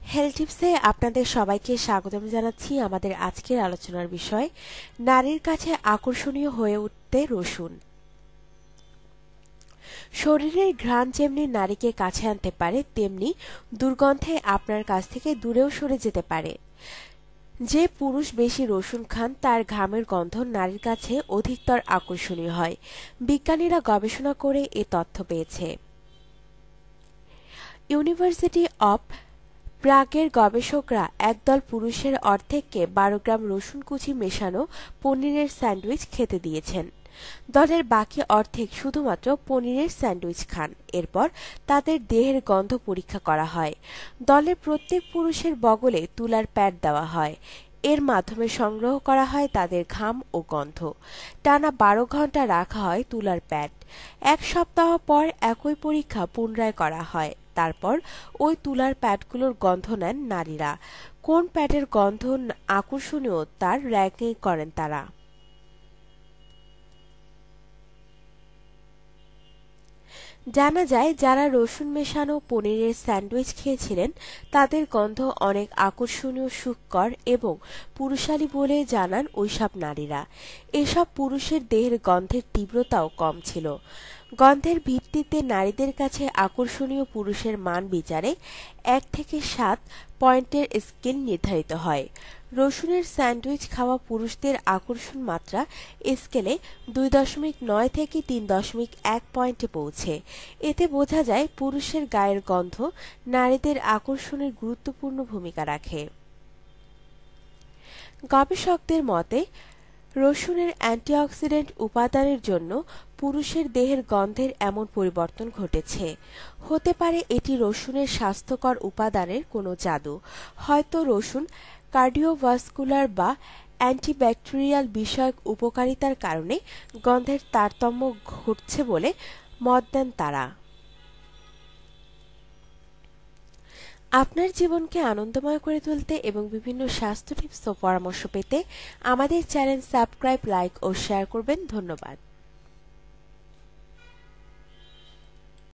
Health টিপসে আপনাদের সবাইকে স্বাগতম জানাচ্ছি। আমাদের আজকের আলোচনার বিষয় নারীর কাছে আকর্ষণীয় হয়ে উঠতে রসুন। শরীরের ঘ্রাণ যেমনি নারীকে কাছে আনতে পারে, তেমনি দুর্গন্ধে আপনার কাছ থেকে দূরেও সরে যেতে পারে। যে পুরুষ বেশি রসুন খান তার ঘামের গন্ধ নারীর কাছে অধিকতর আকর্ষণীয় হয়। বিজ্ঞানীরা গবেষণা করে এ তথ্য পেয়েছে। ইউনিভার্সিটি অব প্রাগের গবেষকরা একদল পুরুষের অর্ধেককে 12 গ্রাম রসুন কুচি মেশানো পনিরের স্যান্ডউইচ খেতে দিয়েছেন। দলের বাকি অর্ধেক শুধুমাত্র পনিরের স্যান্ডউইচ খান। এরপর তাদের দেহের গন্ধ পরীক্ষা করা হয়। দলের প্রত্যেক পুরুষের বগলে তুলার প্যাড দেওয়া হয়। এর মাধ্যমে সংগ্রহ করা হয় তাদের ঘাম ও গন্ধ। টানা 12 ঘন্টা রাখা হয় তুলার প্যাড। 1 সপ্তাহ পর একই পরীক্ষা পুনরায় করা হয়। তারপর ওই তুলার প্যাডগুলোর গন্ধ নেন নারীরা। কোন প্যাডের গন্ধ আকর্ষণীয় তার র্যাঙ্কিং করেন তারা। জানা যায়, যারা রসুন মেশানো পনিরের স্যান্ডউইচ খেয়েছিলেন তাদের গন্ধ অনেক আকর্ষণীয়, সুখকর এবং পুরুষালী বলে জানান ওইসব নারীরা। এসব পুরুষের দেহের গন্ধের তীব্রতাও কম ছিল। গন্ধের ভিত্তিতে নারীদের কাছে আকর্ষণীয় পুরুষের মান বিচারে 1 থেকে 7 পয়েন্টের স্কেল নির্ধারিত হয়। রসুনের স্যান্ডউইচ খাওয়া পুরুষদের আকর্ষণ মাত্রা স্কেলে 2.9 থেকে 3.1 পয়েন্টে পৌঁছে। এতে বোঝা যায় পুরুষের গায়ের গন্ধ নারীদের আকর্ষণের গুরুত্বপূর্ণ ভূমিকা রাখে। গবেষকদের মতে রসুনের অ্যান্টিঅক্সিডেন্ট উপাদানের জন্য পুরুষের দেহের গন্ধের এমন পরিবর্তন ঘটেছে। হতে পারে এটি রসুনের স্বাস্থ্যকর উপাদানের কোনো জাদু। হয়তো রসুন কার্ডিওভাস্কুলার বা অ্যান্টিব্যাকটেরিয়াল বিষয়ক উপকারিতার কারণে গন্ধের তারতম্য ঘটছে বলে মত দেন তারা। আপনার জীবনকে আনন্দময় করে তুলতে এবং বিভিন্ন স্বাস্থ্য টিপস ও পরামর্শ পেতে আমাদের চ্যানেল সাবস্ক্রাইব, লাইক ও শেয়ার করবেন। ধন্যবাদ।